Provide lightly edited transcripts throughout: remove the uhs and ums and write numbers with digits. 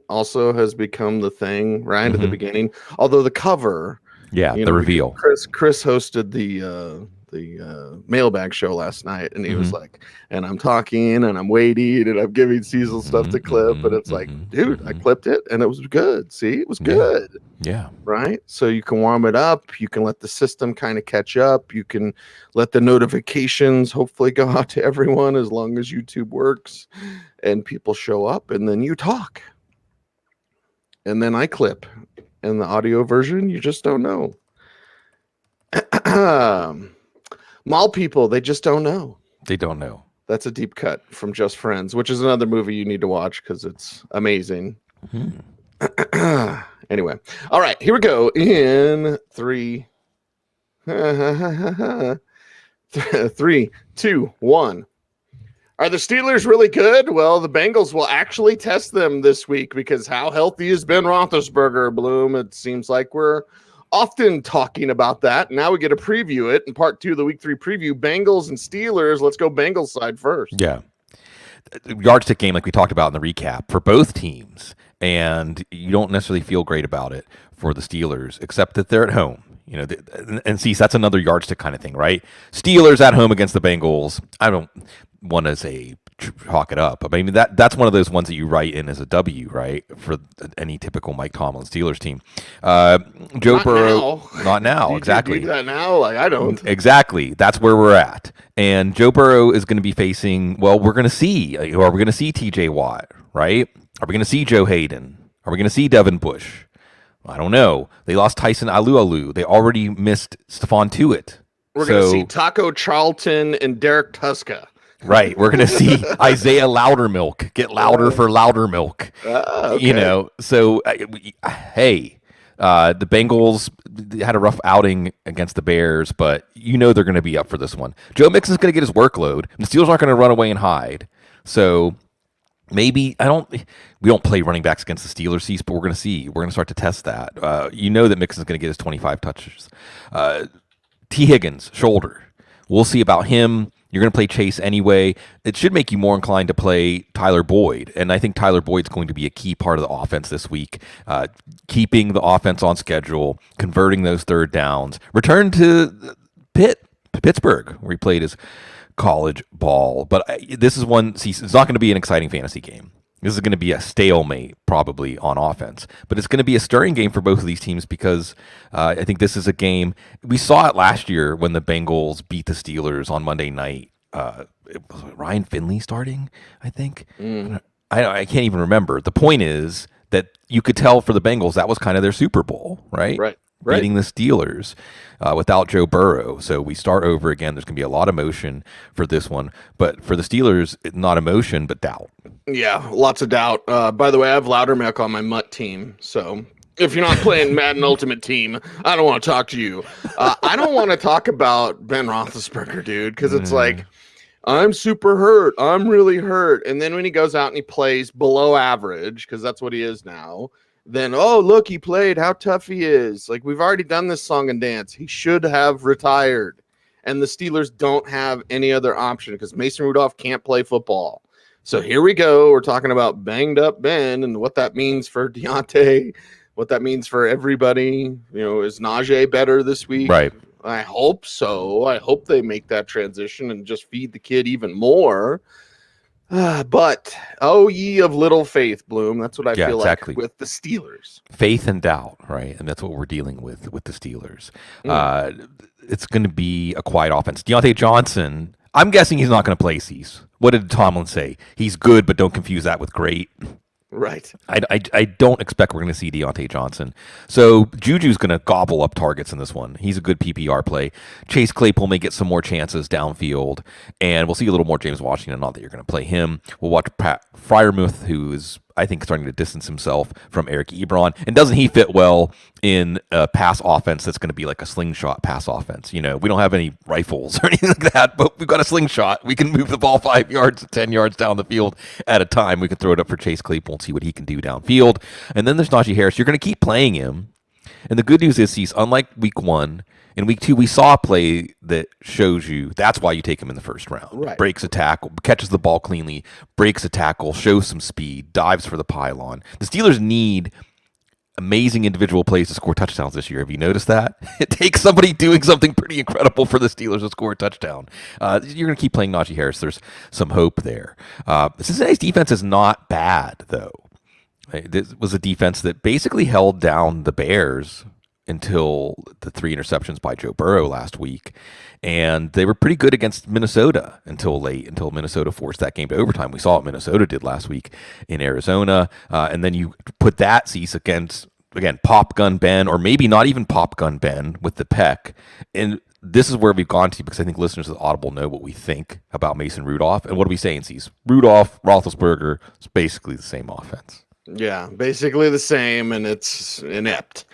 also has become the thing right at the beginning. Although the cover, Yeah, the reveal. Chris hosted the mailbag show last night, and he was like, and I'm talking and I'm waiting and I'm giving Cecil stuff to clip, and it's like, dude, I clipped it and it was good. See, it was good. Yeah. Right. So you can warm it up. You can let the system kind of catch up. You can let the notifications hopefully go out to everyone as long as YouTube works and people show up, and then you talk. And then I clip. And the audio version, you just don't know. Mall people, they just don't know. They don't know. That's a deep cut from Just Friends, which is another movie you need to watch because it's amazing. Anyway, all right, here we go. In 3, 3, 2, 1. Are the Steelers really good? Well, the Bengals will actually test them this week because how healthy has Ben Roethlisberger, Bloom? It seems like we're often talking about that. Now we get to preview it in part 2 of the week 3 preview. Bengals and Steelers. Let's go Bengals side first. Yeah. Yardstick game like we talked about in the recap for both teams. And you don't necessarily feel great about it for the Steelers, except that they're at home. You know, and see, that's another yardstick kind of thing, right? Steelers at home against the Bengals. I don't want to say chalk it up, but I mean that's one of those ones that you write in as a W, right? For any typical Mike Tomlin Steelers team. Joe Burrow, not now, exactly. Do that now, like I don't. Exactly, that's where we're at. And Joe Burrow is going to be facing. Well, we're going to see. Are we going to see T.J. Watt? Right? Are we going to see Joe Hayden? Are we going to see Devin Bush? I don't know. They lost Tyson Alualu. They already missed Stephon Tuitt. We're going to see Taco Charlton and Derek Tuska. Right. We're going to see Isaiah Loudermilk get louder for Loudermilk. Okay. You know, so, hey, the Bengals had a rough outing against the Bears, but you know they're going to be up for this one. Joe Mixon's going to get his workload, and the Steelers aren't going to run away and hide. So maybe we don't play running backs against the Steelers, Cease, but we're going to see. We're going to start to test that. You know that Mixon's going to get his 25 touches. T. Higgins, shoulder. We'll see about him. You're going to play Chase anyway. It should make you more inclined to play Tyler Boyd. And I think Tyler Boyd's going to be a key part of the offense this week. Keeping the offense on schedule, converting those third downs. Return to Pittsburgh, where he played his college ball. But this is one, it's not going to be an exciting fantasy game. This is going to be a stalemate probably on offense, but it's going to be a stirring game for both of these teams because I think this is a game. We saw it last year when the Bengals beat the Steelers on Monday night. It was Ryan Finley starting, I think. I can't even remember. The point is that you could tell for the Bengals that was kind of their Super Bowl, right? Right. Beating the Steelers without Joe Burrow. So we start over again. There's going to be a lot of motion for this one. But for the Steelers, not emotion, but doubt. Yeah, lots of doubt. By the way, I have Loudermilk on my Mutt team. So if you're not playing Madden Ultimate Team, I don't want to talk to you. I don't want to talk about Ben Roethlisberger, dude, because it's like, I'm super hurt. I'm really hurt. And then when he goes out and he plays below average, because that's what he is now, then, oh, look, he played, how tough he is. Like, we've already done this song and dance. He should have retired. And the Steelers don't have any other option because Mason Rudolph can't play football. So here we go. We're talking about banged up Ben and what that means for Deontay, what that means for everybody. You know, is Najee better this week? Right. I hope so. I hope they make that transition and just feed the kid even more. But, oh, ye of little faith, Bloom. That's what I feel like with the Steelers. Faith and doubt, right? And that's what we're dealing with the Steelers. It's going to be a quiet offense. Deontay Johnson, I'm guessing he's not going to play Cease. What did Tomlin say? He's good, but don't confuse that with great. Right. I don't expect we're going to see Deontay Johnson. So Juju's going to gobble up targets in this one. He's a good PPR play. Chase Claypool may get some more chances downfield, and we'll see a little more James Washington. Not that you're going to play him. We'll watch Pat Freiermuth, who is, I think, starting to distance himself from Eric Ebron. And doesn't he fit well in a pass offense that's going to be like a slingshot pass offense? You know, we don't have any rifles or anything like that, but we've got a slingshot. We can move the ball 5 yards, 10 yards down the field at a time. We can throw it up for Chase Claypool and see what he can do downfield. And then there's Najee Harris. You're going to keep playing him. And the good news is, he's unlike week 1. In week 2, we saw a play that shows you that's why you take him in the first round. Right. Breaks a tackle, catches the ball cleanly, breaks a tackle, shows some speed, dives for the pylon. The Steelers need amazing individual plays to score touchdowns this year. Have you noticed that? It takes somebody doing something pretty incredible for the Steelers to score a touchdown. You're going to keep playing Najee Harris. There's some hope there. Cincinnati's defense is not bad, though. This was a defense that basically held down the Bears until the 3 interceptions by Joe Burrow last week. And they were pretty good against Minnesota until Minnesota forced that game to overtime. We saw what Minnesota did last week in Arizona. And then you put that cease against, again, Pop Gun Ben, or maybe not even Pop Gun Ben with the Peck. And this is where we've gone to, because I think listeners of Audible know what we think about Mason Rudolph. And what are we saying, Cease? Rudolph, Roethlisberger, it's basically the same offense. Yeah, basically the same, and it's inept.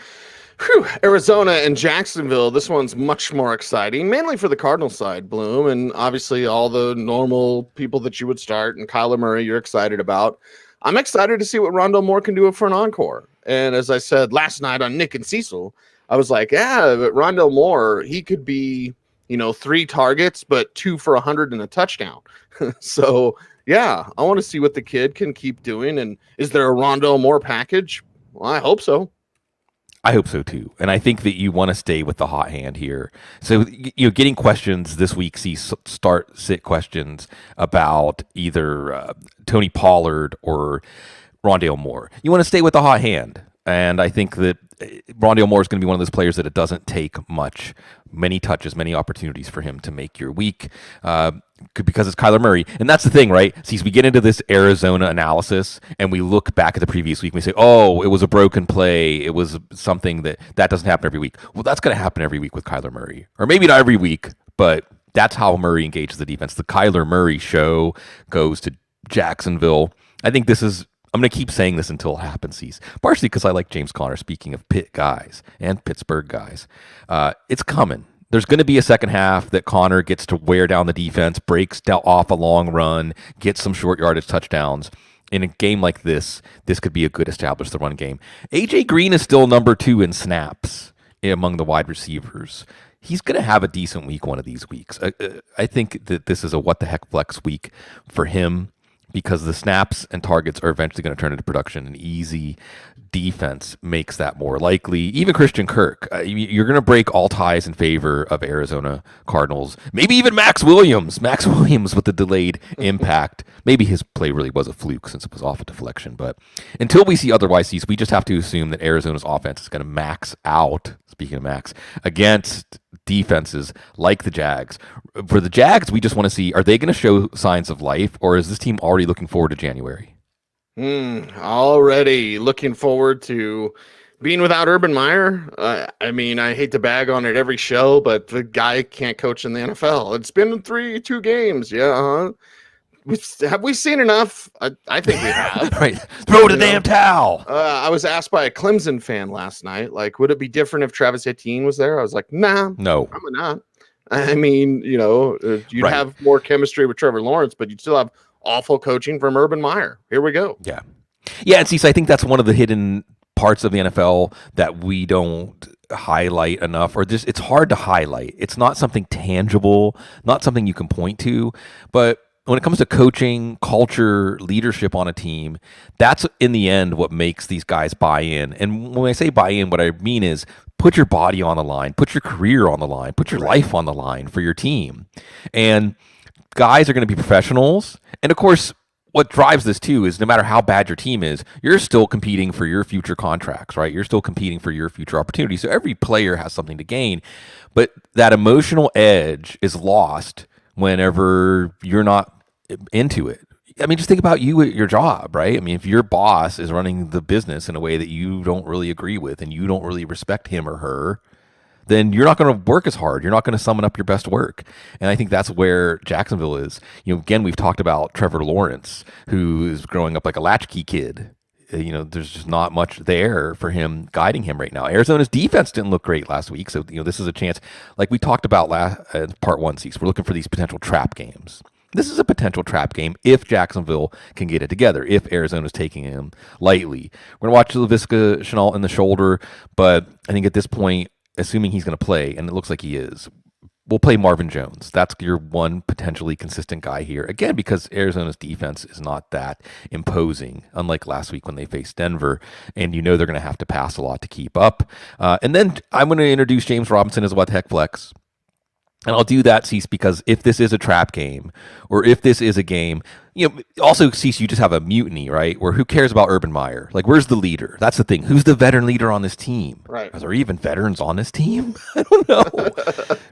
Whew, Arizona and Jacksonville. This one's much more exciting, mainly for the Cardinals side, Bloom, and obviously all the normal people that you would start. And Kyler Murray, you're excited about. I'm excited to see what Rondale Moore can do for an encore. And as I said last night on Nick and Cecil, I was like, yeah, but Rondale Moore, he could be, 3 targets, but 2 for 100 and a touchdown. So, yeah, I want to see what the kid can keep doing. And is there a Rondale Moore package? Well, I hope so. I hope so too, and I think that you want to stay with the hot hand here. So getting questions this week, sit questions about either Tony Pollard or Rondale Moore. You want to stay with the hot hand, and I think that Rondale Moore is going to be one of those players that it doesn't take many touches, many opportunities for him to make your week. Because it's Kyler Murray. And that's the thing, right? See, we get into this Arizona analysis and we look back at the previous week and we say, oh, it was a broken play. It was something that doesn't happen every week. Well, that's going to happen every week with Kyler Murray. Or maybe not every week, but that's how Murray engages the defense. The Kyler Murray show goes to Jacksonville. I think I'm going to keep saying this until it happens, partially because I like James Conner, speaking of Pitt guys and Pittsburgh guys. It's coming. There's going to be a second half that Connor gets to wear down the defense, breaks off a long run, gets some short yardage touchdowns. In a game like this could be a good established the run game. A.J. Green is still number 2 in snaps among the wide receivers. He's going to have a decent week one of these weeks. I think that this is a what-the-heck flex week for him, because the snaps and targets are eventually going to turn into production, and easy defense makes that more likely. Even Christian Kirk, you're going to break all ties in favor of Arizona Cardinals. Maybe even Max Williams with the delayed impact. Maybe his play really was a fluke since it was off a deflection. But until we see otherwise, we just have to assume that Arizona's offense is going to max out, speaking of max, against defenses like the Jags. For the Jags, we just want to see, are they going to show signs of life, or is this team already looking forward to January? Already looking forward to being without Urban Meyer. I hate to bag on it every show, but the guy can't coach in the NFL. It's been 2 games. Yeah. Have we seen enough? I think we have. Right. Throw the damn towel. I was asked by a Clemson fan last night, like, would it be different if Travis Etienne was there? I was like, nah, no, probably not. You'd have more chemistry with Trevor Lawrence, but you'd still have awful coaching from Urban Meyer. Here we go. Yeah. And see, so I think that's one of the hidden parts of the NFL that we don't highlight enough, or just it's hard to highlight. It's not something tangible, not something you can point to, but when it comes to coaching, culture, leadership on a team, that's in the end what makes these guys buy in. And when I say buy in, what I mean is put your body on the line, put your career on the line, put your life on the line for your team. And guys are going to be professionals. And of course, what drives this too is no matter how bad your team is, you're still competing for your future contracts, right? You're still competing for your future opportunities. So every player has something to gain. But that emotional edge is lost whenever you're not into it. Just think about you at your job, right? If your boss is running the business in a way that you don't really agree with and you don't really respect him or her, then you're not going to work as hard. You're not going to summon up your best work. And I think that's where Jacksonville is. Again, we've talked about Trevor Lawrence, who is growing up like a latchkey kid. There's just not much there for him guiding him right now. Arizona's defense didn't look great last week. So, this is a chance, like we talked about part 1, Cease. We're looking for these potential trap games. This is a potential trap game if Jacksonville can get it together, if Arizona's taking him lightly. We're going to watch Laviska Shenault in the shoulder, but I think at this point, assuming he's going to play, and it looks like he is, we'll play Marvin Jones. That's your one potentially consistent guy here. Again, because Arizona's defense is not that imposing, unlike last week when they faced Denver, and they're going to have to pass a lot to keep up. And then I'm going to introduce James Robinson as a what the heck flex. And I'll do that, Cease, because if this is a trap game, or if this is a game, also, Cease, you just have a mutiny, right? Where who cares about Urban Meyer? Like, where's the leader? That's the thing. Who's the veteran leader on this team? Right. Are there even veterans on this team? I don't know.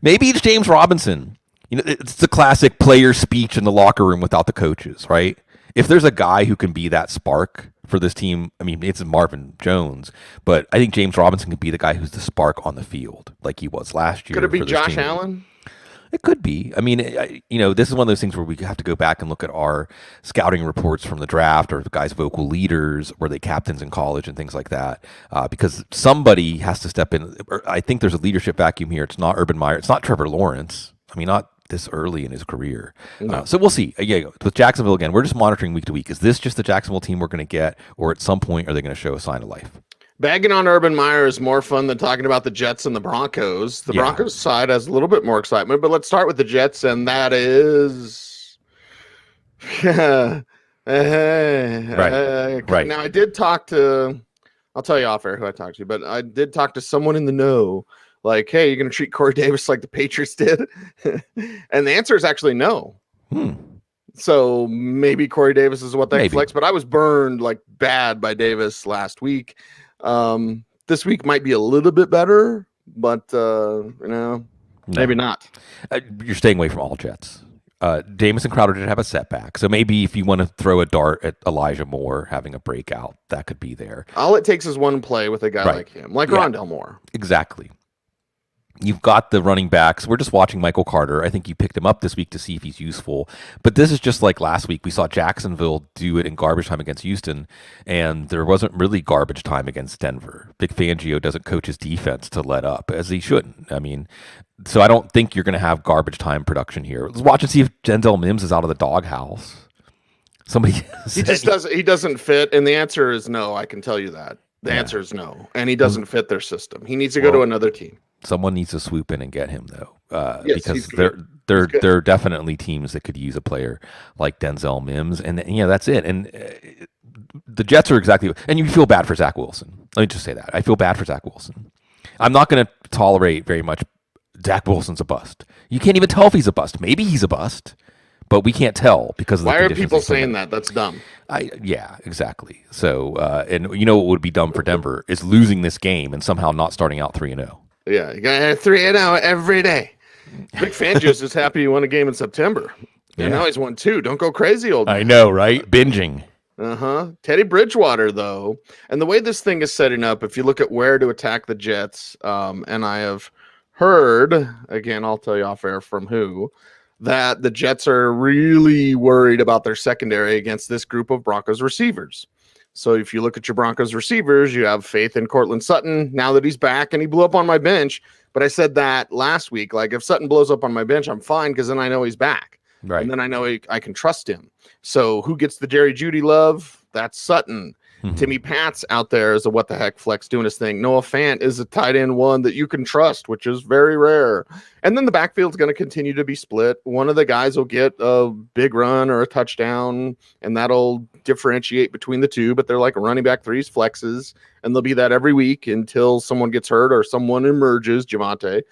Maybe it's James Robinson. It's the classic player speech in the locker room without the coaches, right? If there's a guy who can be that spark for this team, I mean, it's Marvin Jones, but I think James Robinson can be the guy who's the spark on the field, like he was last year. Could it be Josh team. Allen? It could be. I mean, this is one of those things where we have to go back and look at our scouting reports from the draft, or the guys' vocal leaders, were they captains in college and things like that, because somebody has to step in. I think there's a leadership vacuum here. It's not Urban Meyer. It's not Trevor Lawrence. I mean, not this early in his career. No. So we'll see. With Jacksonville, again, we're just monitoring week to week. Is this just the Jacksonville team we're going to get, or at some point are they going to show a sign of life? Bagging on Urban Meyer is more fun than talking about the Jets and the Broncos. The Broncos side has a little bit more excitement, but let's start with the Jets, and that is... Right. Now, I did talk to... I'll tell you off air who I talked to, but I did talk to someone in the know, like, hey, you're going to treat Corey Davis like the Patriots did? And the answer is actually no. So maybe Corey Davis is what they flex, but I was burned like bad by Davis last week. This week might be a little bit better, but maybe not. You're staying away from all Jets. Jamison Crowder did have a setback, so maybe if you want to throw a dart at Elijah Moore having a breakout, that could be there. All it takes is one play with a guy like him, like Rondell Moore. Exactly. You've got the running backs. We're just watching Michael Carter. I think you picked him up this week to see if he's useful. But this is just like last week. We saw Jacksonville do it in garbage time against Houston, and there wasn't really garbage time against Denver. Vic Fangio doesn't coach his defense to let up, as he shouldn't. I mean, so I don't think you're going to have garbage time production here. Let's watch and see if Denzel Mims is out of the doghouse. Somebody he doesn't fit, and the answer is no. I can tell you that. The answer is no, and he doesn't fit their system. He needs to go to another team. Someone needs to swoop in and get him, though, because there are definitely teams that could use a player like Denzel Mims, and that's it. And the Jets are exactly, and you feel bad for Zach Wilson. Let me just say that I feel bad for Zach Wilson. I'm not going to tolerate very much. Zach Wilson's a bust. You can't even tell if he's a bust. Maybe he's a bust, but we can't tell because of the conditions. Why are people saying that? That's dumb. Yeah, exactly. So, and what would be dumb for Denver is losing this game and somehow not starting out 3-0. Yeah, you got to have 3-0 every day. Vic Fangio's just happy he won a game in September. And now he's won 2. Don't go crazy, old man. I know, right? Binging. Teddy Bridgewater, though, and the way this thing is setting up, if you look at where to attack the Jets, and I have heard, again, I'll tell you off air from who, that the Jets are really worried about their secondary against this group of Broncos receivers. So if you look at your Broncos receivers, you have faith in Cortland Sutton now that he's back, and he blew up on my bench. But I said that last week, like if Sutton blows up on my bench, I'm fine because then I know he's back. Right. And then I know I can trust him. So who gets the Jerry Jeudy love? That's Sutton. Timmy Pat's out there as a what the heck flex doing his thing. Noah Fant is a tight end one that you can trust, which is very rare. And then the backfield's going to continue to be split. One of the guys will get a big run or a touchdown, and that'll differentiate between the two. But they're like running back threes flexes, and they'll be that every week until someone gets hurt or someone emerges, Javonte.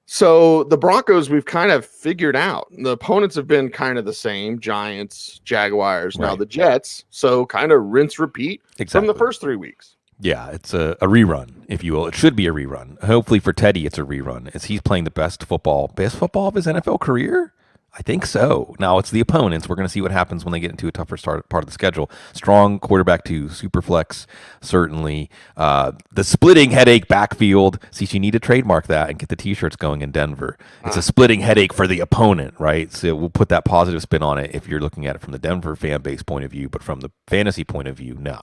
So the Broncos, we've kind of figured out. The opponents have been kind of the same, Giants, Jaguars, now the Jets. So kind of rinse, repeat from the first 3 weeks. Yeah, it's a rerun, if you will. It should be a rerun. Hopefully for Teddy, it's a rerun. As he's playing the best football of his NFL career? I think so. Now it's the opponents. We're going to see what happens when they get into a tougher part of the schedule. Strong quarterback too, super flex, certainly. The splitting headache backfield. See, you need to trademark that and get the T-shirts going in Denver. It's a splitting headache for the opponent, right? So we'll put that positive spin on it if you're looking at it from the Denver fan base point of view, but from the fantasy point of view, nah.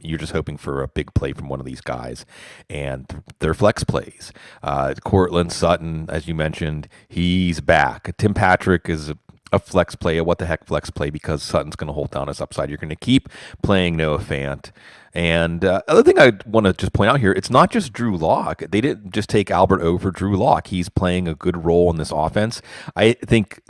You're just hoping for a big play from one of these guys, and their flex plays. Cortland Sutton, as you mentioned, he's back. Tim Patrick is a flex play, a what the heck flex play, because Sutton's going to hold down his upside. You're going to keep playing Noah Fant. And other thing I want to just point out here, it's not just Drew Lock. They didn't just take Albert O for Drew Lock. He's playing a good role in this offense. I think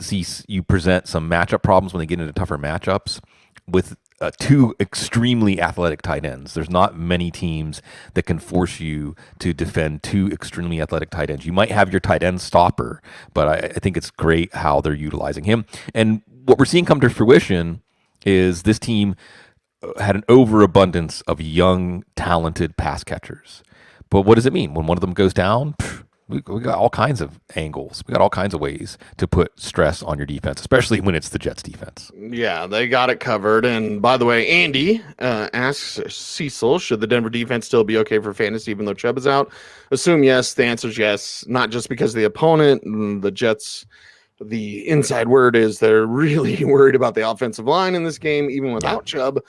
you present some matchup problems when they get into tougher matchups with two extremely athletic tight ends. There's not many teams that can force you to defend two extremely athletic tight ends. You might have your tight end stopper, but I think it's great how they're utilizing him. And what we're seeing come to fruition is this team had an overabundance of young, talented pass catchers. But what does it mean? When one of them goes down, we got all kinds of angles. We got all kinds of ways to put stress on your defense, especially when it's the Jets defense. Yeah, they got it covered. And by the way, Andy asks Cecil, should the Denver defense still be okay for fantasy even though Chubb is out? Assume yes. The answer is yes, not just because of the opponent. The Jets, the inside word is they're really worried about the offensive line in this game, even without Chubb.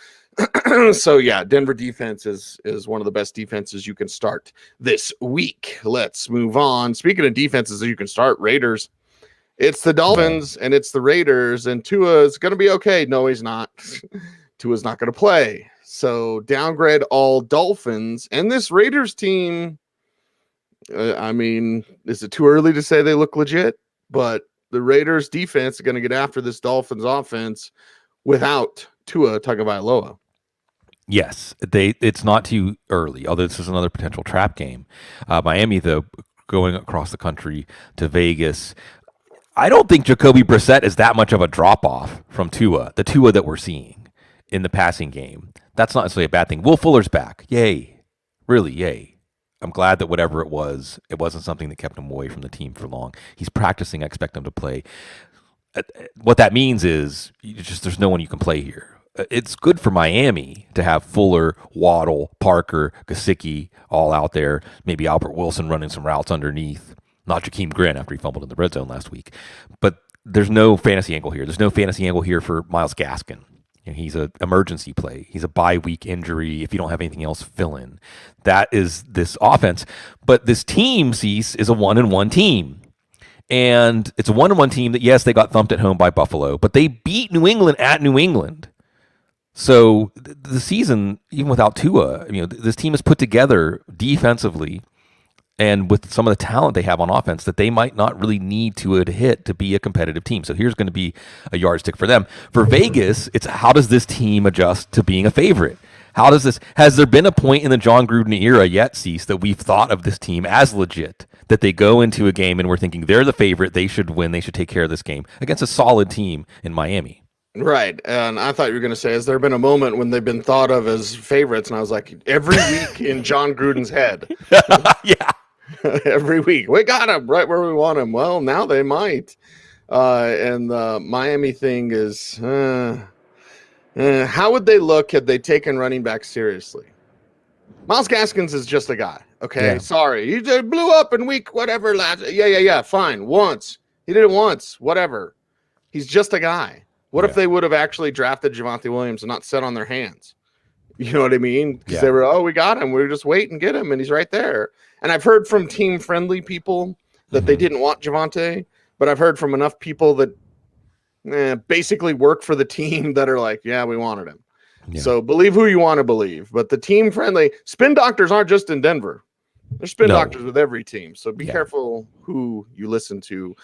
So yeah, Denver defense is one of the best defenses you can start this week. Let's move on. Speaking of defenses that you can start, Raiders. It's the Dolphins and it's the Raiders, and Tua is going to be okay. No, he's not. Tua's not going to play. So downgrade all Dolphins. And this Raiders team, I mean, is it too early to say they look legit? But the Raiders defense is going to get after this Dolphins offense without Tua Tagovailoa. Yes, it's not too early, although this is another potential trap game. Miami, though, going across the country to Vegas, I don't think Jacoby Brissett is that much of a drop-off from Tua, the Tua that we're seeing in the passing game. That's not necessarily a bad thing. Will Fuller's back. Yay. Really, yay. I'm glad that whatever it wasn't something that kept him away from the team for long. He's practicing. I expect him to play. What that means is there's no one you can play here. It's good for Miami to have Fuller, Waddle, Parker, Gesicki all out there. Maybe Albert Wilson running some routes underneath. Not Jakeem Grant after he fumbled in the red zone last week. But there's no fantasy angle here. There's no fantasy angle here for Myles Gaskin. And he's an emergency play. He's a bye-week injury. If you don't have anything else, fill in. That is this offense. But this team, Cease, is a 1-1 team. And it's a 1-1 team that, yes, they got thumped at home by Buffalo, but they beat New England at New England. So the season, even without Tua, this team is put together defensively and with some of the talent they have on offense that they might not really need Tua to hit to be a competitive team. So here's going to be a yardstick for them. For Vegas, it's how does this team adjust to being a favorite? Has there been a point in the John Gruden era yet, Cease, that we've thought of this team as legit, that they go into a game and we're thinking they're the favorite, they should win, they should take care of this game against a solid team in Miami? Right. And I thought you were going to say, has there been a moment when they've been thought of as favorites? And I was like, every week in John Gruden's head. Yeah. Every week. We got him right where we want him. Well, now they might. And the Miami thing is, how would they look had they taken running back seriously? Myles Gaskins is just a guy. Okay. Yeah. Sorry. He just blew up in week whatever last. Yeah. Fine. Once. He did it once. Whatever. He's just a guy. What if they would have actually drafted Javonte Williams and not sat on their hands? You know what I mean? Because they were, we got him. We were just wait and get him, and he's right there. And I've heard from team-friendly people that they didn't want Javonte, but I've heard from enough people that basically work for the team that are like, yeah, we wanted him. Yeah. So believe who you want to believe. But the team-friendly spin doctors aren't just in Denver. There's spin doctors with every team. So be careful who you listen to.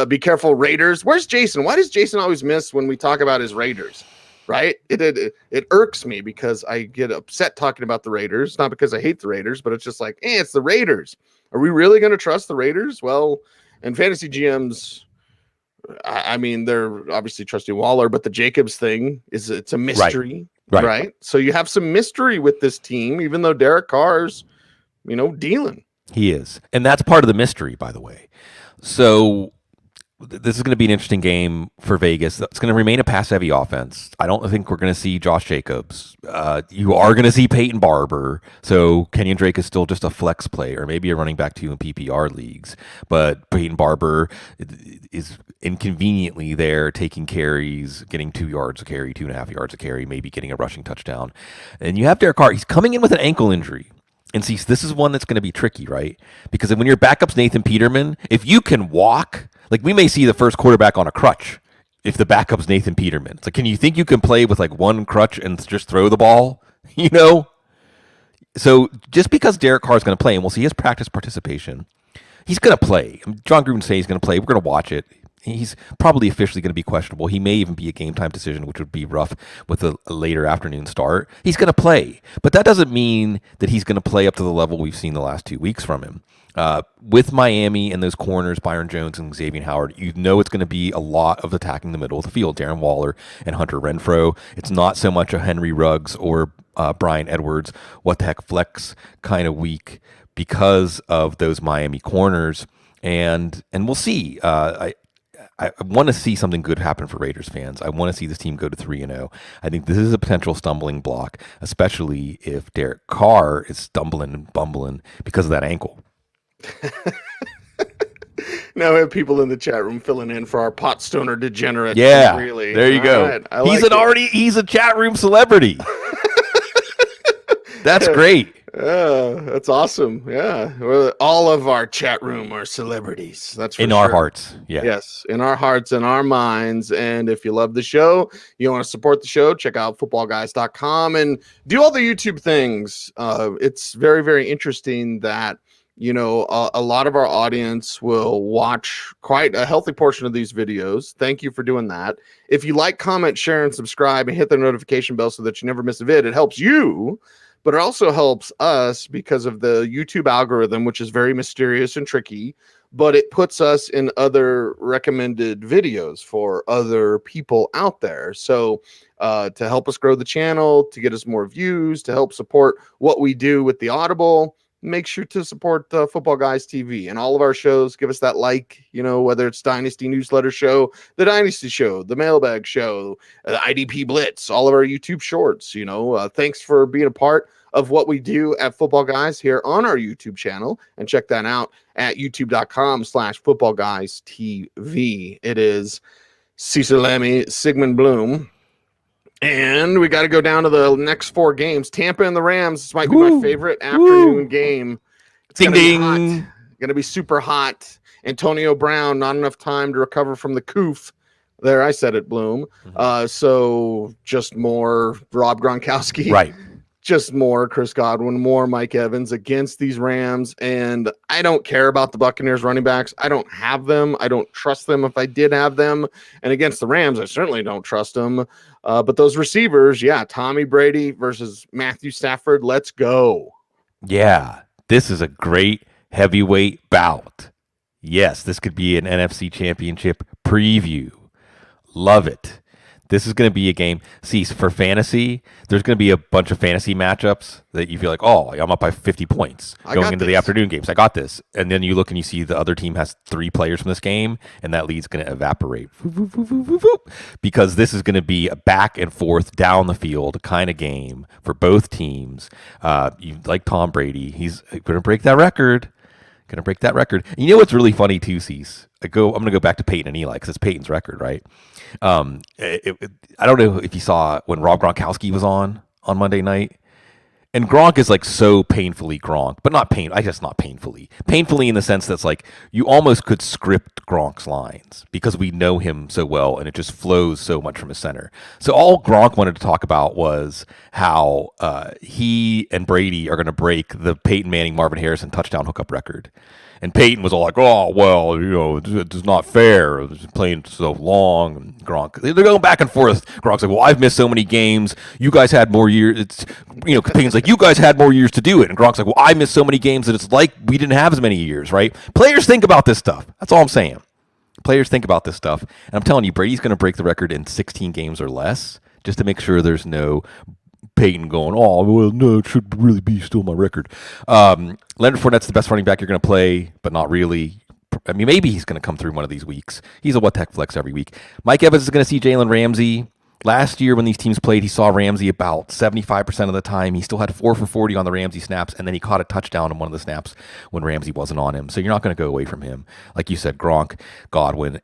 Be careful, Raiders. Where's Jason? Why does Jason always miss when we talk about his Raiders? Right? It irks me because I get upset talking about the Raiders. Not because I hate the Raiders, but it's just like, it's the Raiders. Are we really going to trust the Raiders? Well, and fantasy GMs, I mean, they're obviously trusting Waller, but the Jacobs thing it's a mystery. Right? So you have some mystery with this team, even though Derek Carr's dealing. He is. And that's part of the mystery, by the way. So this is going to be an interesting game for Vegas. It's going to remain a pass-heavy offense. I don't think we're going to see Josh Jacobs. You are going to see Peyton Barber. So Kenyon Drake is still just a flex play, or maybe a running back 2 in PPR leagues. But Peyton Barber is inconveniently there taking carries, getting 2 yards a carry, 2.5 yards a carry, maybe getting a rushing touchdown. And you have Derek Carr. He's coming in with an ankle injury. And see, this is one that's going to be tricky, right? Because when your backup's Nathan Peterman, if you can walk, like we may see the first quarterback on a crutch if the backup's Nathan Peterman. It's like, can you think you can play with like one crutch and just throw the ball? You know? So just because Derek Carr is going to play, and we'll see his practice participation, he's going to play. John Gruden say he's going to play. We're going to watch it. He's probably officially going to be questionable. He may even be a game time decision, which would be rough with a later afternoon start. He's going to play, but that doesn't mean that he's going to play up to the level we've seen the last 2 weeks from him. With Miami and those corners, Byron Jones and Xavier Howard, you know it's going to be a lot of attacking the middle of the field. Darren Waller and Hunter Renfrow. It's not so much a Henry Ruggs or Brian Edwards, what the heck flex kind of week because of those Miami corners. And we'll see. I want to see something good happen for Raiders fans. I want to see this team go to 3-0. I think this is a potential stumbling block, especially if Derek Carr is stumbling and bumbling because of that ankle. Now we have people in the chat room filling in for our pot stoner degenerate. Yeah, really. there you go. Right. He's a chat room celebrity. That's great. Yeah, that's awesome. Yeah, all of our chat room are celebrities. That's for in sure. our hearts. Yeah. Yes, in our hearts and our minds. And if you love the show, you want to support the show, check out footballguys.com and do all the YouTube things. It's very, very interesting that a lot of our audience will watch quite a healthy portion of these videos. Thank you for doing that. If you like, comment, share, and subscribe, and hit the notification bell so that you never miss a vid, it helps you. But it also helps us because of the YouTube algorithm, which is very mysterious and tricky, but it puts us in other recommended videos for other people out there. So to help us grow the channel, to get us more views, to help support what we do with the Audible, make sure to support Football Guys TV and all of our shows. Give us that whether it's Dynasty Newsletter Show, the Dynasty Show, the Mailbag Show, the IDP Blitz, all of our YouTube shorts. Thanks for being a part of what we do at Football Guys here on our YouTube channel, and check that out at youtube.com/footballguystv. It is Cecil Lammey, Sigmund Bloom. And we got to go down to the next 4 games. Tampa and the Rams. This might be my favorite afternoon game. It's going to be hot. Going to be super hot. Antonio Brown, not enough time to recover from the coof. There, I said it, Bloom. So just more Rob Gronkowski. Right. Just more Chris Godwin, more Mike Evans against these Rams. And I don't care about the Buccaneers running backs. I don't have them. I don't trust them if I did have them. And against the Rams, I certainly don't trust them. But those receivers, Tommy Brady versus Matthew Stafford. Let's go. Yeah, this is a great heavyweight bout. Yes, this could be an NFC Championship preview. Love it. This is going to be a game. See, for fantasy, there's going to be a bunch of fantasy matchups that you feel like, oh, I'm up by 50 points going into the afternoon games. I got this. And then you look and you see the other team has 3 players from this game, and that lead's going to evaporate. Because this is going to be a back and forth down the field kind of game for both teams. You like Tom Brady. He's going to break that record. And you know what's really funny too, Cease? I'm going to go back to Peyton and Eli because it's Peyton's record, right? I don't know if you saw when Rob Gronkowski was on Monday night. And Gronk is like so painfully Gronk, but not painfully. Painfully in the sense that's like you almost could script Gronk's lines because we know him so well and it just flows so much from his center. So all Gronk wanted to talk about was how he and Brady are going to break the Peyton Manning, Marvin Harrison touchdown hookup record. And Peyton was all like, oh, well, it's not fair. It's playing so long. And Gronk, they're going back and forth. Gronk's like, well, I've missed so many games. You guys had more years. Peyton's like, you guys had more years to do it. And Gronk's like, well, I missed so many games that it's like we didn't have as many years, right? Players think about this stuff. That's all I'm saying. Players think about this stuff. And I'm telling you, Brady's going to break the record in 16 games or less just to make sure there's no Peyton going, oh, well, no, it should really be still my record. Leonard Fournette's the best running back you're going to play, but not really. I mean, maybe he's going to come through one of these weeks. He's a what the heck flex every week. Mike Evans is going to see Jalen Ramsey. Last year when these teams played, he saw Ramsey about 75% of the time. He still had 4 for 40 on the Ramsey snaps, and then he caught a touchdown on one of the snaps when Ramsey wasn't on him. So you're not going to go away from him. Like you said, Gronk, Godwin.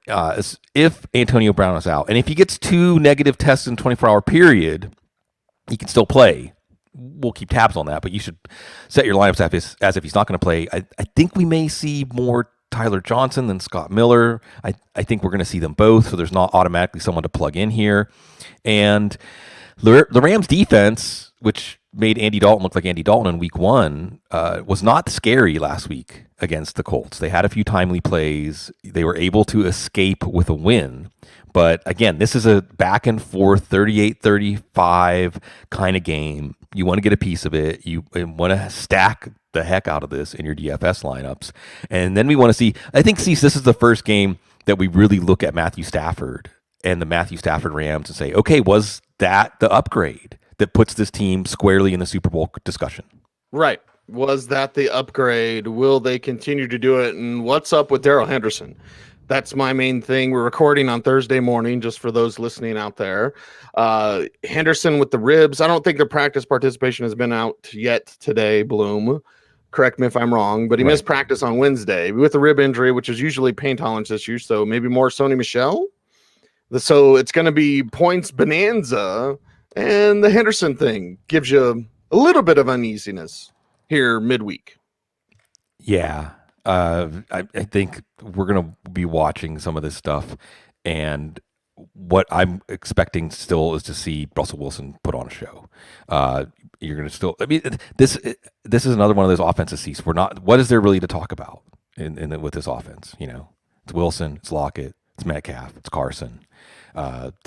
If Antonio Brown is out, and if he gets 2 negative tests in a 24-hour period, he can still play. We'll keep tabs on that, but you should set your lineups as if he's not going to play. I think we may see more Tyler Johnson than Scott Miller. I think we're going to see them both, so there's not automatically someone to plug in here. And the Rams defense, which made Andy Dalton look like Andy Dalton in week 1, was not scary last week against the Colts. They had a few timely plays. They were able to escape with a win. But again, this is a back and forth 38-35 kind of game. You want to get a piece of it. You want to stack the heck out of this in your DFS lineups. And then we want to see, I think, this is the first game that we really look at Matthew Stafford and the Matthew Stafford Rams and say, okay, was that the upgrade that puts this team squarely in the Super Bowl discussion? Right. Was that the upgrade? Will they continue to do it? And what's up with Darrell Henderson? That's my main thing. We're recording on Thursday morning, just for those listening out there. Henderson with the ribs. I don't think the practice participation has been out yet today, Bloom. Correct me if I'm wrong, but he missed practice on Wednesday with a rib injury, which is usually pain tolerance issues. So maybe more Sony Michel. So it's going to be points bonanza. And the Henderson thing gives you a little bit of uneasiness here midweek. Yeah. I think we're going to be watching some of this stuff, and what I'm expecting still is to see Russell Wilson put on a show. You're going to still, I mean, this is another one of those offenses. What is there really to talk about with this offense? It's Wilson, it's Lockett, it's Metcalf, it's Carson.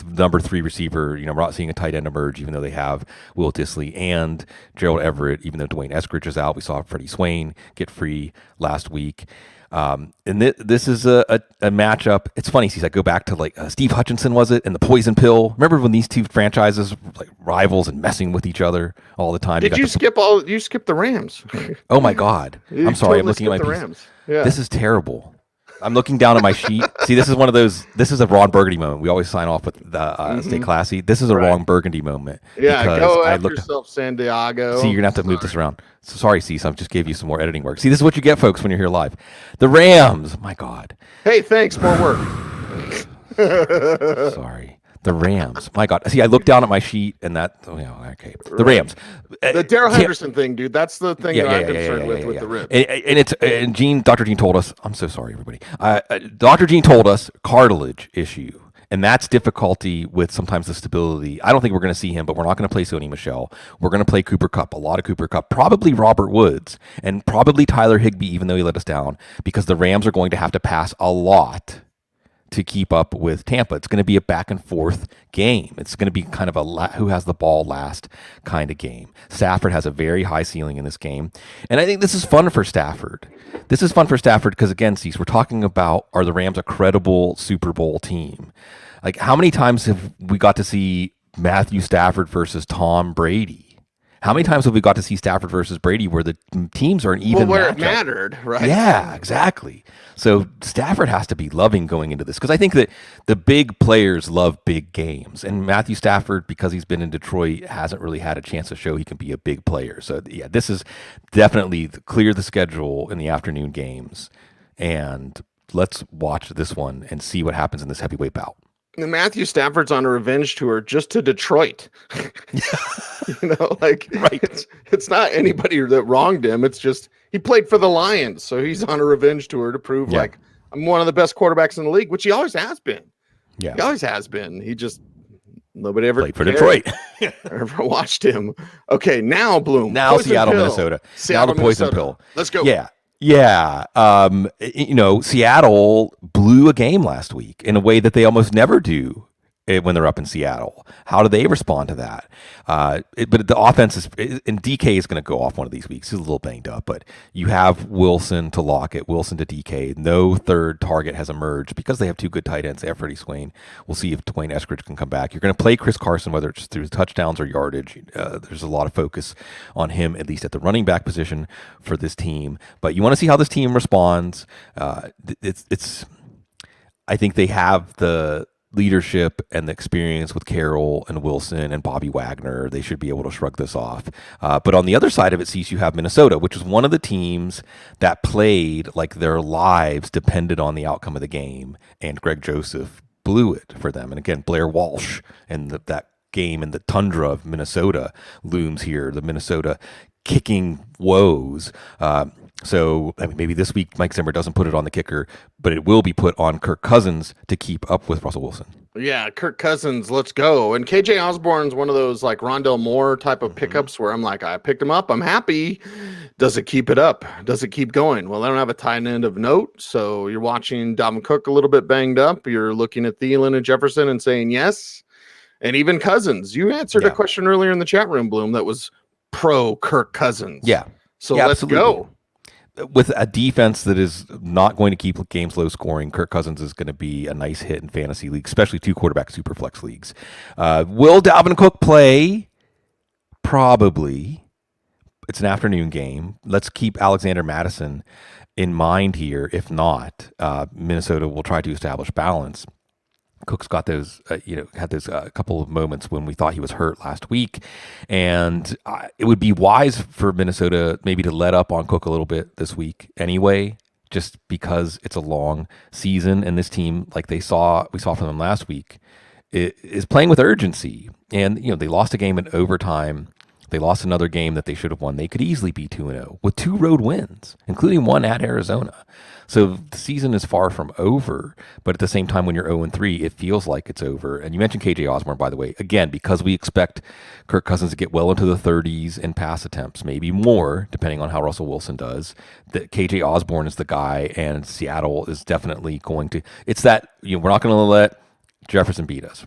Number 3 receiver, we're not seeing a tight end emerge, even though they have Will Dissly and Gerald Everett, even though Dwayne Eskridge is out. We saw Freddie Swain get free last week. And this is a matchup. It's funny, I go back to Steve Hutchinson, was it? And the poison pill. Remember when these two franchises were like rivals and messing with each other all the time? You skipped the Rams. Oh my God. I'm sorry. I'm looking at my Rams. Yeah. This is terrible. I'm looking down at my sheet. See, this is one of those. This is a Ron Burgundy moment. We always sign off with the stay classy. This is a Ron Burgundy moment. Yeah, go after yourself, San Diego. See, you're gonna have to move this around. So sorry, Cecil. I just gave you some more editing work. See, this is what you get, folks, when you're here live. The Rams. My God. Hey, thanks. More work. Sorry. The Rams. My God. See, I looked down at my sheet, and okay. The Rams. The Darrell Henderson thing, dude. That's the thing that I'm concerned with the ribs. And Dr. Gene told us, I'm so sorry, everybody. Dr. Gene told us cartilage issue. And that's difficulty with sometimes the stability. I don't think we're going to see him, but we're not going to play Sony Michel. We're going to play Cooper Kupp, a lot of Cooper Kupp, probably Robert Woods, and probably Tyler Higbee, even though he let us down, because the Rams are going to have to pass a lot to keep up with Tampa. It's going to be a back and forth game. It's going to be kind of who has the ball last kind of game. Stafford has a very high ceiling in this game. And I think this is fun for Stafford. This is fun for Stafford because, again, Cease, we're talking about, are the Rams a credible Super Bowl team? Like, how many times have we got to see Matthew Stafford versus Tom Brady? How many times have we got to see Stafford versus Brady where the teams are an even where matchup? It mattered, right? Yeah, exactly. So Stafford has to be loving going into this because I think that the big players love big games. And Matthew Stafford, because he's been in Detroit, hasn't really had a chance to show he can be a big player. So, yeah, this is definitely clear the schedule in the afternoon games. And let's watch this one and see what happens in this heavyweight bout. Matthew Stafford's on a revenge tour just to Detroit. Right. It's not anybody that wronged him. It's just he played for the Lions, so he's on a revenge tour to prove I'm one of the best quarterbacks in the league, which he always has been. Yeah, he always has been. He just nobody ever played for Detroit. Ever watched him. Okay, now Bloom. Now Seattle, Minnesota. Now the poison pill. Let's go. Yeah. Seattle blew a game last week in a way that they almost never do when they're up in Seattle. How do they respond to that? But the offense and DK is going to go off one of these weeks. He's a little banged up, but you have Wilson to Lockett, Wilson to DK. No third target has emerged because they have two good tight ends. They have Freddie Swain. We'll see if Dwayne Eskridge can come back. You're going to play Chris Carson, whether it's through touchdowns or yardage. There's a lot of focus on him, at least at the running back position for this team. But you want to see how this team responds. I think they have the leadership and the experience with Carroll and Wilson and Bobby Wagner. They should be able to shrug this off. But on the other side of it, Cease, you have Minnesota, which is one of the teams that played like their lives depended on the outcome of the game, and Greg Joseph blew it for them. And again, Blair Walsh and that game in the tundra of Minnesota looms here, the Minnesota kicking woes. So I mean, maybe this week Mike Zimmer doesn't put it on the kicker, but it will be put on Kirk Cousins to keep up with Russell Wilson. Yeah, Kirk Cousins, let's go. And KJ Osborne's one of those like Rondell Moore type of pickups where I'm like, I picked him up, I'm happy. Does it keep it up? Does it keep going? Well, I don't have a tight end of note, so you're watching Dalvin Cook a little bit banged up. You're looking at Thielen and Jefferson and saying yes. And even Cousins. You answered a question earlier in the chat room, Bloom, that was pro Kirk Cousins. Yeah. So let's go. With a defense that is not going to keep games low scoring, Kirk Cousins is going to be a nice hit in fantasy leagues, especially 2-quarterback super flex leagues. Will Dalvin Cook play? Probably. It's an afternoon game. Let's keep Alexander Mattison in mind here. If not, Minnesota will try to establish balance. Cook's got those, had those couple of moments when we thought he was hurt last week, and it would be wise for Minnesota maybe to let up on Cook a little bit this week anyway, just because it's a long season, and this team, like we saw from them last week, is playing with urgency. And they lost a game in overtime. They lost another game that they should have won. They could easily be 2-0 with 2 road wins, including one at Arizona. So the season is far from over, but at the same time, when you're 0-3, it feels like it's over. And you mentioned KJ Osborne, by the way, again, because we expect Kirk Cousins to get well into the 30s in pass attempts, maybe more, depending on how Russell Wilson does. That KJ Osborne is the guy, and Seattle is definitely going to. It's that we're not going to let Jefferson beat us.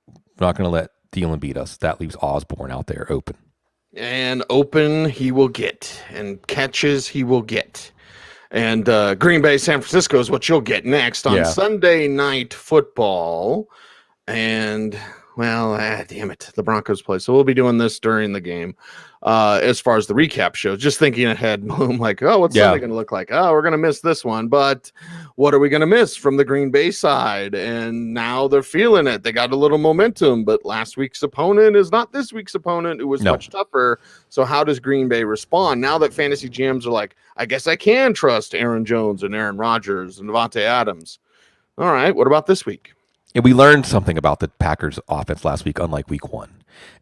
We're not going to let Thielen beat us. That leaves Osborne out there open. And open he will get, and catches he will get. And Green Bay, San Francisco is what you'll get next on Sunday Night Football. And, well, damn it, the Broncos play. So we'll be doing this during the game. As far as the recap shows, just thinking ahead, I'm like, what's Sunday going to look like? We're going to miss this one. But what are we going to miss from the Green Bay side? And now they're feeling it. They got a little momentum, but last week's opponent is not this week's opponent. It was much tougher. So how does Green Bay respond now that fantasy GMs are like, I guess I can trust Aaron Jones and Aaron Rodgers and Devontae Adams. All right, what about this week? And we learned something about the Packers offense last week, unlike week 1.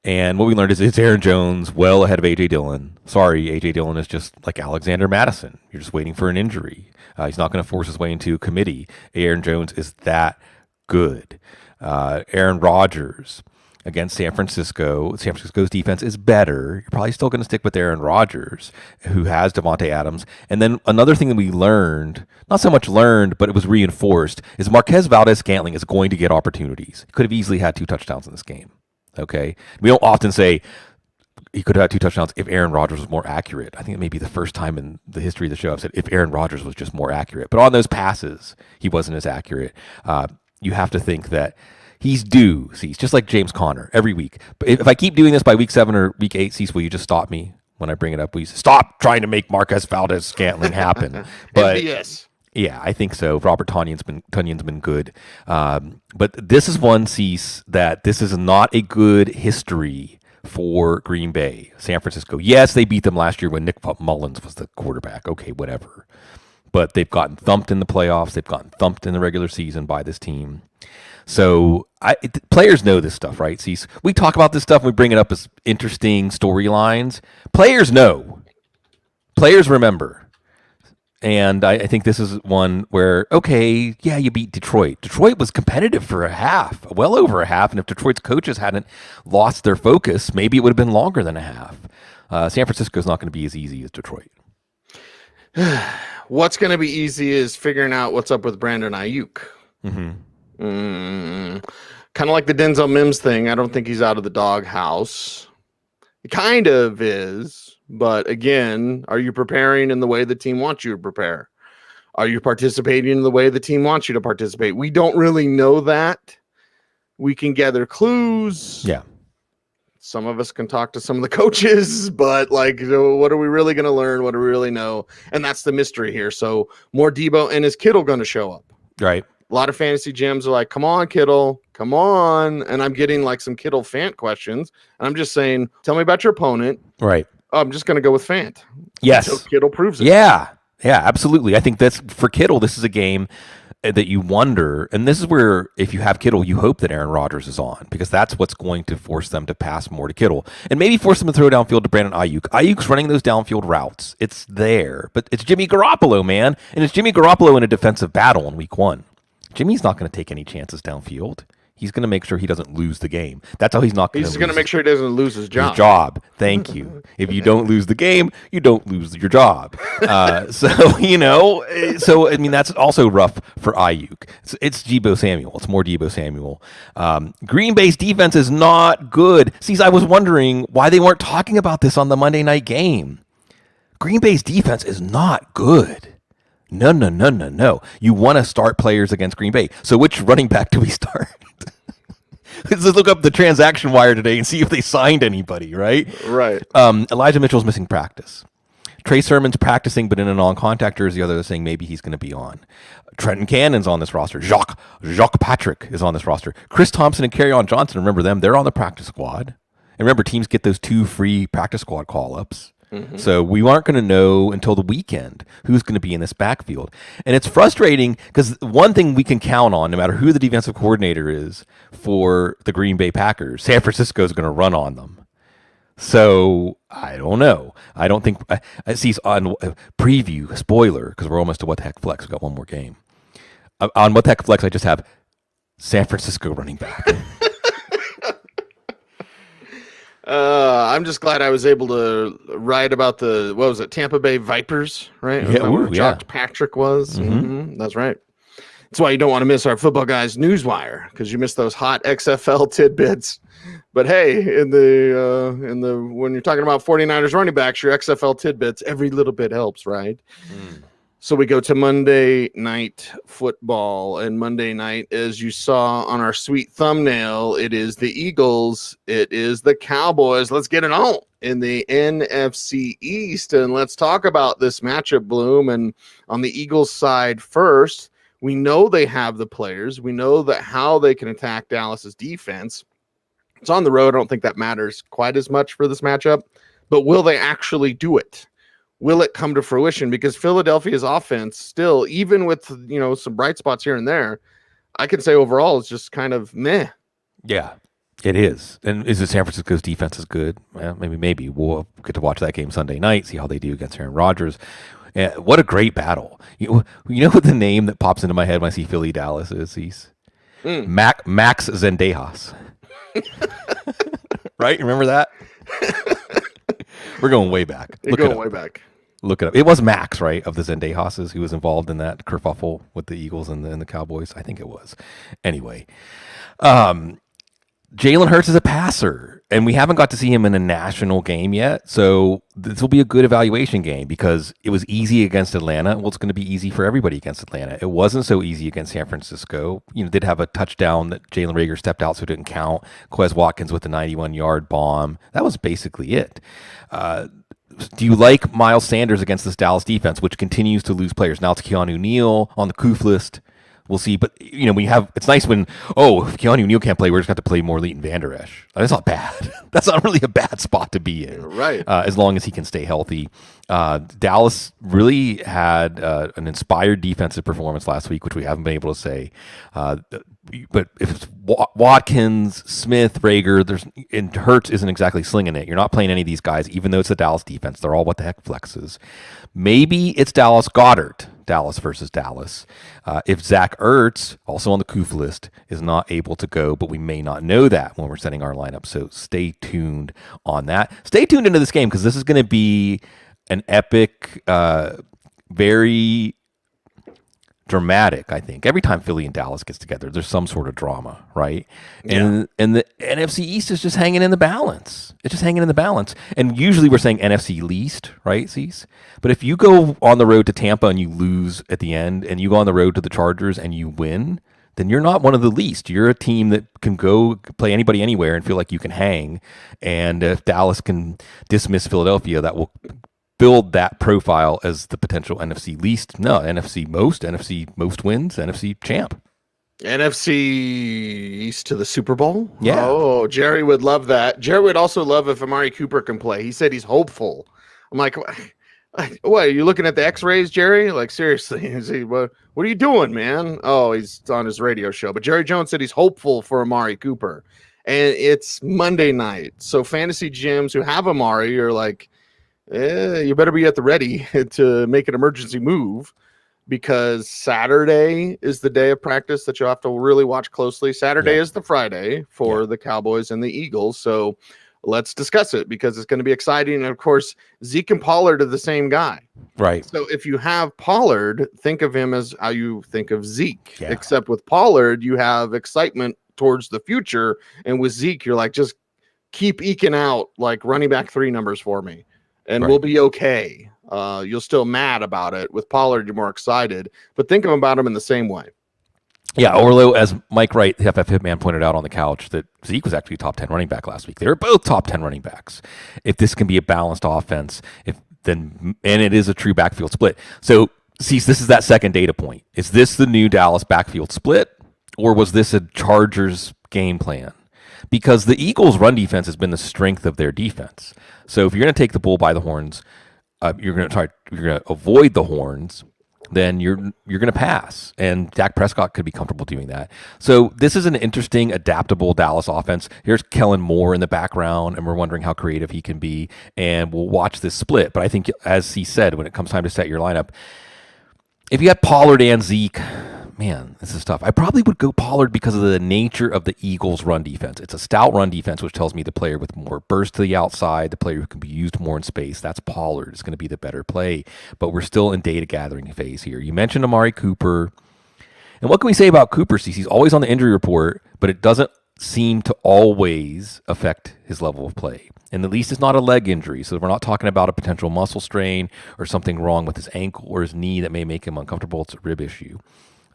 And what we learned is it's Aaron Jones well ahead of A.J. Dillon. Sorry, A.J. Dillon is just like Alexander Mattison. You're just waiting for an injury. He's not going to force his way into a committee. Aaron Jones is that good. Aaron Rodgers against San Francisco. San Francisco's defense is better. You're probably still going to stick with Aaron Rodgers, who has Devontae Adams. And then another thing that we learned, not so much learned, but it was reinforced, is Marquez Valdez-Scantling is going to get opportunities. He could have easily had 2 touchdowns in this game. Okay? We don't often say he could have had 2 touchdowns if Aaron Rodgers was more accurate. I think it may be the first time in the history of the show I've said if Aaron Rodgers was just more accurate. But on those passes, he wasn't as accurate. You have to think that he's due, Cease, just like James Conner every week. But if I keep doing this by week 7 or week 8, Cease, will you just stop me when I bring it up? Will you stop trying to make Marquez Valdez-Scantling happen? But yes. Yeah, I think so. Robert Tonyan's been good. But this is one, Cease, that this is not a good history for Green Bay. San Francisco, yes, they beat them last year when Nick Mullins was the quarterback. Okay, whatever. But they've gotten thumped in the playoffs. They've gotten thumped in the regular season by this team. So players know this stuff, right? Cease, we talk about this stuff and we bring it up as interesting storylines. Players know. Players remember. And I think this is one where, okay, yeah, you beat Detroit. Detroit was competitive for a half, well over a half. And if Detroit's coaches hadn't lost their focus, maybe it would have been longer than a half. San Francisco's not going to be as easy as Detroit. What's going to be easy is figuring out what's up with Brandon Ayuk. Mm-hmm. Kind of like the Denzel Mims thing. I don't think he's out of the doghouse. It kind of is. But again, are you preparing in the way the team wants you to prepare? Are you participating in the way the team wants you to participate? We don't really know that. We can gather clues. Yeah. Some of us can talk to some of the coaches, but like, what are we really going to learn? What do we really know? And that's the mystery here. So more Debo, and is Kittle going to show up? Right. A lot of fantasy gyms are like, come on, Kittle, come on. And I'm getting like some Kittle Fant questions. And I'm just saying, tell me about your opponent. Right. I'm just going to go with Fant. Yes. Until Kittle proves it. Yeah. Yeah, absolutely. I think that's for Kittle. This is a game. that you wonder, and this is where if you have Kittle, you hope that Aaron Rodgers is on because that's what's going to force them to pass more to Kittle and maybe force them to throw downfield to Brandon Ayuk. Ayuk's running those downfield routes. It's there, but it's Jimmy Garoppolo, man, and it's Jimmy Garoppolo in a defensive battle in week 1. Jimmy's not going to take any chances downfield. He's going to make sure he doesn't lose the game. That's how he's not going to. He's going to make sure he doesn't lose his job. His job. Thank you. If you don't lose the game, you don't lose your job. So I mean that's also rough for Ayuk. It's Deebo Samuel. It's more Deebo Samuel. Green Bay's defense is not good. See, I was wondering why they weren't talking about this on the Monday night game. Green Bay's defense is not good. No. You want to start players against Green Bay. So which running back do we start? Let's look up the transaction wire today and see if they signed anybody, right? Right. Elijah Mitchell's missing practice. Trey Sermon's practicing, but in a non-contact jersey. The other saying maybe he's going to be on. Trenton Cannon's on this roster. Jacques Patrick is on this roster. Chris Thompson and Kerryon Johnson, remember them? They're on the practice squad. And remember, teams get those 2 free practice squad call-ups. Mm-hmm. So we aren't going to know until the weekend who's going to be in this backfield. And it's frustrating because one thing we can count on, no matter who the defensive coordinator is for the Green Bay Packers, San Francisco is going to run on them. So I don't know. I don't think I see on preview, spoiler, because we're almost to What the Heck Flex. We've got one more game. On What the Heck Flex, I just have San Francisco running back. I'm just glad I was able to write about the Tampa Bay Vipers, right? Yeah, where Josh Patrick was. Mm-hmm. That's right. That's why you don't want to miss our Football Guys newswire because you miss those hot XFL tidbits. But hey, in the when you're talking about 49ers running backs, your XFL tidbits, every little bit helps, right? So we go to Monday Night Football, and Monday night, as you saw on our sweet thumbnail, it is the Eagles, it is the Cowboys. Let's get it on in the NFC East, and let's talk about this matchup, Bloom. And on the Eagles side first, we know they have the players. We know that how they can attack Dallas's defense. It's on the road. I don't think that matters quite as much for this matchup, but will they actually do it? Will it come to fruition? Because Philadelphia's offense still, even with, some bright spots here and there, I can say overall it's just kind of meh. Yeah, it is. And is it San Francisco's defense is good? Well, maybe. We'll get to watch that game Sunday night, see how they do against Aaron Rodgers. What a great battle. You know what the name that pops into my head when I see Philly Dallas is? He's Max Zendejas. Right? Remember that? We're going way back. Way back. Look it up. It was Max, right, of the Zendejases who was involved in that kerfuffle with the Eagles and the Cowboys. I think it was. Anyway, Jalen Hurts is a passer, and we haven't got to see him in a national game yet. So this will be a good evaluation game because it was easy against Atlanta. Well, it's going to be easy for everybody against Atlanta. It wasn't so easy against San Francisco. Did have a touchdown that Jalen Reagor stepped out, so it didn't count. Quez Watkins with the 91-yard bomb. That was basically it. Do you like Miles Sanders against this Dallas defense, which continues to lose players? Now it's Keanu Neal on the Koof list. We'll see. But, it's nice when, if Keanu Neal can't play, we're just going to have to play more Leighton Vander Esch. That's not bad. That's not really a bad spot to be in. Right. As long as he can stay healthy. Dallas really had an inspired defensive performance last week, which we haven't been able to say. But if it's Watkins, Smith, Reagor, and Hurts isn't exactly slinging it. You're not playing any of these guys, even though it's the Dallas defense. They're all what the heck flexes. Maybe it's Dallas Goedert. Dallas versus Dallas. If Zach Ertz, also on the Koof list, is not able to go, but we may not know that when we're setting our lineup. So stay tuned on that. Stay tuned into this game because this is going to be an epic, very dramatic, I think. Every time Philly and Dallas gets together, there's some sort of drama, right? Yeah. And the NFC East is just hanging in the balance. It's just hanging in the balance. And usually we're saying NFC least, right, Cease? But if you go on the road to Tampa and you lose at the end, and you go on the road to the Chargers and you win, then you're not one of the least. You're a team that can go play anybody anywhere and feel like you can hang. And if Dallas can dismiss Philadelphia, that will build that profile as the potential NFC least. No, NFC most wins, NFC champ. NFC East to the Super Bowl? Yeah. Oh, Jerry would love that. Jerry would also love if Amari Cooper can play. He said he's hopeful. I'm like, What, are you looking at the X-rays, Jerry? Like, seriously, is he, what are you doing, man? Oh, he's on his radio show. But Jerry Jones said he's hopeful for Amari Cooper, and it's Monday night. So fantasy gyms who have Amari are like, you better be at the ready to make an emergency move, because Saturday is the day of practice that you'll have to really watch closely. Saturday is the Friday for the Cowboys and the Eagles. So let's discuss it, because it's going to be exciting. And of course, Zeke and Pollard are the same guy. Right. So if you have Pollard, think of him as how you think of Zeke, except with Pollard, you have excitement towards the future. And with Zeke, you're like, just keep eking out like running back 3 numbers for me, and we'll be okay. You're still mad about it. With Pollard, you're more excited, but think about him in the same way. Yeah, although as Mike Wright, the FF Hitman, pointed out on the couch, that Zeke was actually top 10 running back last week. They were both top 10 running backs. If this can be a balanced offense, and it is a true backfield split. So, see, this is that second data point. Is this the new Dallas backfield split, or was this a Chargers game plan? Because the Eagles' run defense has been the strength of their defense. So if you're going to take the bull by the horns, you're going to avoid the horns, then you're going to pass. And Dak Prescott could be comfortable doing that. So this is an interesting, adaptable Dallas offense. Here's Kellen Moore in the background, and we're wondering how creative he can be. And we'll watch this split. But I think, as he said, when it comes time to set your lineup, if you had Pollard and Zeke, man, this is tough. I probably would go Pollard because of the nature of the Eagles' run defense. It's a stout run defense, which tells me the player with more burst to the outside, the player who can be used more in space, that's Pollard. It's going to be the better play. But we're still in data gathering phase here. You mentioned Amari Cooper. And what can we say about Cooper? He's always on the injury report, but it doesn't seem to always affect his level of play. And at least it's not a leg injury. So we're not talking about a potential muscle strain or something wrong with his ankle or his knee that may make him uncomfortable. It's a rib issue.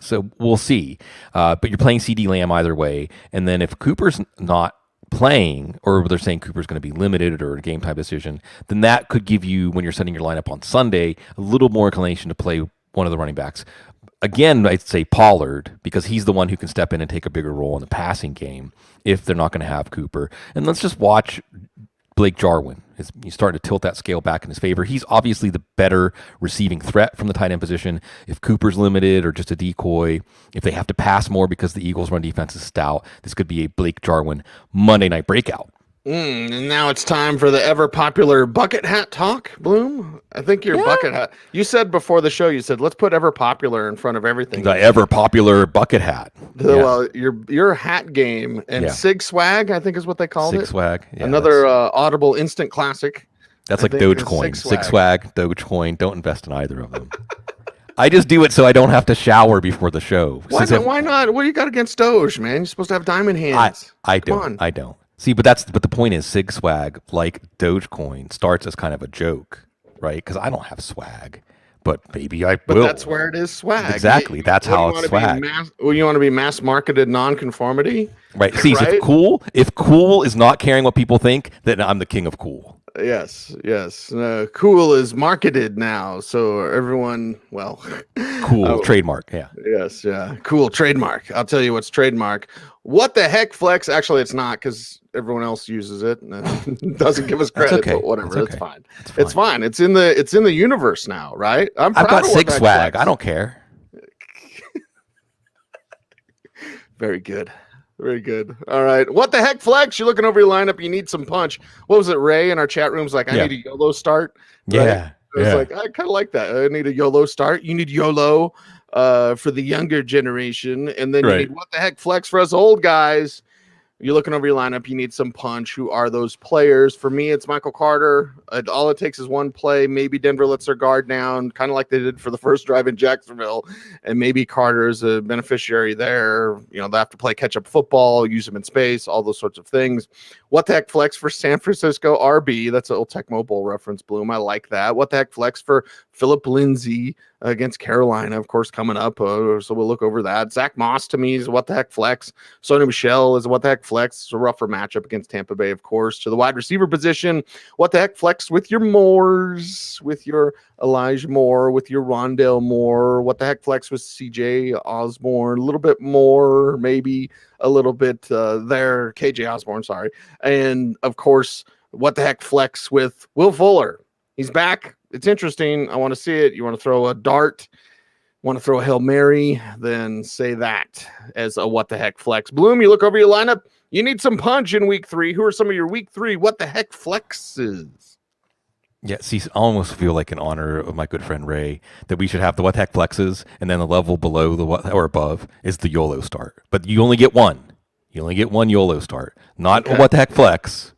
So we'll see. But you're playing CD Lamb either way. And then if Cooper's not playing, or they're saying Cooper's going to be limited or a game time decision, then that could give you, when you're setting your lineup on Sunday, a little more inclination to play one of the running backs. Again, I'd say Pollard, because he's the one who can step in and take a bigger role in the passing game if they're not going to have Cooper. And let's just watch Blake Jarwin. He's starting to tilt that scale back in his favor. He's obviously the better receiving threat from the tight end position. If Cooper's limited or just a decoy, if they have to pass more because the Eagles' run defense is stout, this could be a Blake Jarwin Monday night breakout. And now it's time for the ever popular bucket hat talk, Bloom. I think your bucket hat. You said before the show, you said, let's put ever popular in front of everything. The ever popular bucket hat. Well, your hat game and Sig Swag, I think is what they called it. Sig Swag. Yeah, another Audible instant classic. That's like Dogecoin. Sig Swag, Dogecoin. Don't invest in either of them. I just do it so I don't have to shower before the show. Why not? What do you got against Doge, man? You're supposed to have diamond hands. I don't. See, but the point is, Sig Swag, like Dogecoin, starts as kind of a joke, right? Because I don't have swag, but maybe I will. But that's where it is swag. Exactly. That's how it's swag. You want to be mass marketed nonconformity? Right. See, right? If cool is not caring what people think, then I'm the king of cool. Yes. Cool is marketed now, so everyone, cool trademark. Yeah. Yes. Yeah. Cool trademark. I'll tell you what's trademark. What the heck, Flex? Actually, it's not, because everyone else uses it and doesn't give us credit. Okay. But whatever. It's It's fine. It's fine. It's in the universe now, right? I've got Sig Swag. I don't care. Very good. Very good. All right. What the heck, Flex? You're looking over your lineup. You need some punch. What was it? Ray in our chat room's like, I need a YOLO start. Right? Yeah. I was like, I kind of like that. I need a YOLO start. You need YOLO for the younger generation. And then you need what the heck, Flex, for us old guys. You're looking over your lineup. You need some punch. Who are those players? For me, it's Michael Carter. All it takes is one play. Maybe Denver lets their guard down, kind of like they did for the first drive in Jacksonville. And maybe Carter is a beneficiary there. You know, they have to play catch-up football, use him in space, all those sorts of things. What the heck, Flex, for San Francisco RB? That's an old Tecmo Bowl reference, Bloom. I like that. What the heck, Flex, for Philip Lindsay against Carolina, of course, coming up. So we'll look over that. Zach Moss, to me, is what the heck, Flex. Sony Michel is what the heck, Flex. It's a rougher matchup against Tampa Bay, of course. To the wide receiver position, what the heck, Flex, with your Moores, with your Elijah Moore, with your Rondale Moore. What the heck, Flex, with CJ Osborne. A little bit more, maybe a little bit there. KJ Osborne, sorry. And, of course, what the heck, Flex, with Will Fuller. He's back. it's interesting. I want to see it. You want to throw a dart, want to throw a Hail Mary, then say that as a what the heck flex. Bloom, you look over your lineup. You need some punch in week 3. Who are some of your week 3 what the heck flexes? Yeah, see, I almost feel like in honor of my good friend Ray that we should have the what the heck flexes, and then the level below the what or above is the YOLO start. But you only get one. You only get one YOLO start, not a what the heck flex.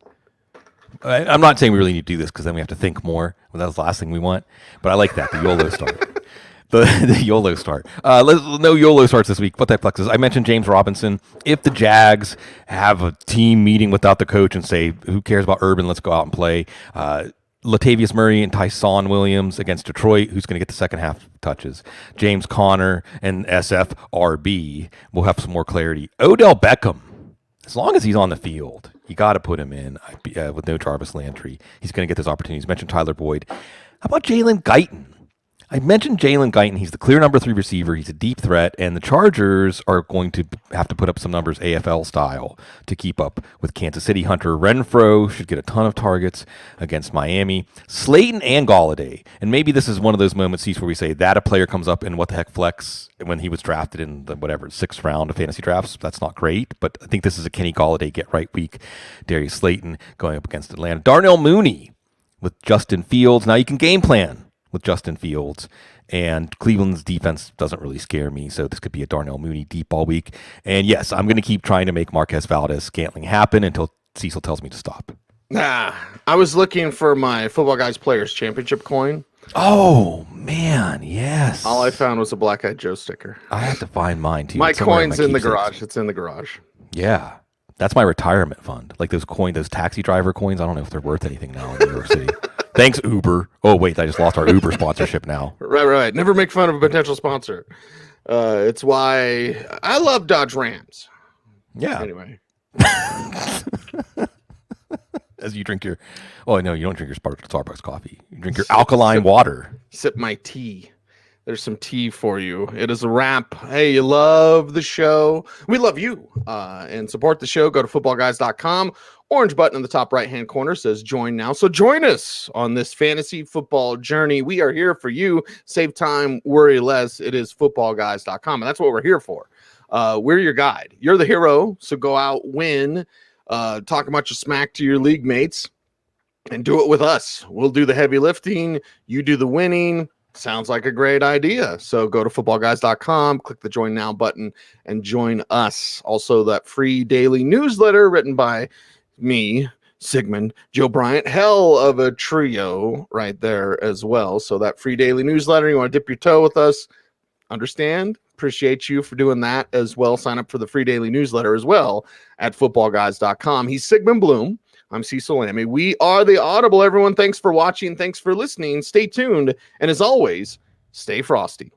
I'm not saying we really need to do this because then we have to think more. Well, that's the last thing we want. But I like that, the YOLO start. The YOLO start. No YOLO starts this week. What the heck flexes? I mentioned James Robinson. If the Jags have a team meeting without the coach and say, who cares about Urban? Let's go out and play. Latavius Murray and Tyson Williams against Detroit, who's going to get the second half touches. James Conner and SFRB will have some more clarity. Odell Beckham, as long as he's on the field, you got to put him in with no Jarvis Landry. He's going to get those opportunities. Mentioned Tyler Boyd. How about Jalen Guyton? I mentioned Jalen Guyton. He's the clear number 3 receiver. He's a deep threat, and the Chargers are going to have to put up some numbers AFL style to keep up with Kansas City. Hunter Renfrow should get a ton of targets against Miami. Slayton and Golladay, and maybe this is one of those moments where we say that a player comes up in what the heck flex when he was drafted in the 6th round of fantasy drafts. That's not great, but I think this is a Kenny Golladay get right week. Darius Slayton going up against Atlanta. Darnell Mooney with Justin Fields. Now you can game plan with Justin Fields, and Cleveland's defense doesn't really scare me, so this could be a Darnell Mooney deep all week. And yes, I'm going to keep trying to make Marquez Valdez-Scantling happen until Cecil tells me to stop. I was looking for my Football Guys Players Championship coin. Oh, man, yes. All I found was a Black Eyed Joe sticker. I have to find mine, too. My coin's in the garage. It's in the garage. Yeah. That's my retirement fund. Like those taxi driver coins, I don't know if they're worth anything now in New York City. Thanks, Uber. Oh, wait, I just lost our Uber sponsorship now. Right. Never make fun of a potential sponsor. It's why I love Dodge Rams. Yeah. Anyway. As you drink your... Oh, no, you don't drink your Starbucks coffee. You drink your alkaline water. Sip my tea. There's some tea for you. It is a wrap. Hey, you love the show. We love you. And support the show. Go to footballguys.com. Orange button in the top right-hand corner says join now. So join us on this fantasy football journey. We are here for you. Save time, worry less. It is footballguys.com. And that's what we're here for. We're your guide. You're the hero. So go out, win, talk a bunch of smack to your league mates, and do it with us. We'll do the heavy lifting. You do the winning. Sounds like a great idea. So go to footballguys.com, click the join now button, and join us. Also, that free daily newsletter written by me, Sigmund, Joe Bryant, hell of a trio right there as well. So that free daily newsletter, you want to dip your toe with us, understand? Appreciate you for doing that as well. Sign up for the free daily newsletter as well at footballguys.com. He's Sigmund Bloom. I'm Cecil Lammey. We are the Audible, everyone. Thanks for watching. Thanks for listening. Stay tuned. And as always, stay frosty.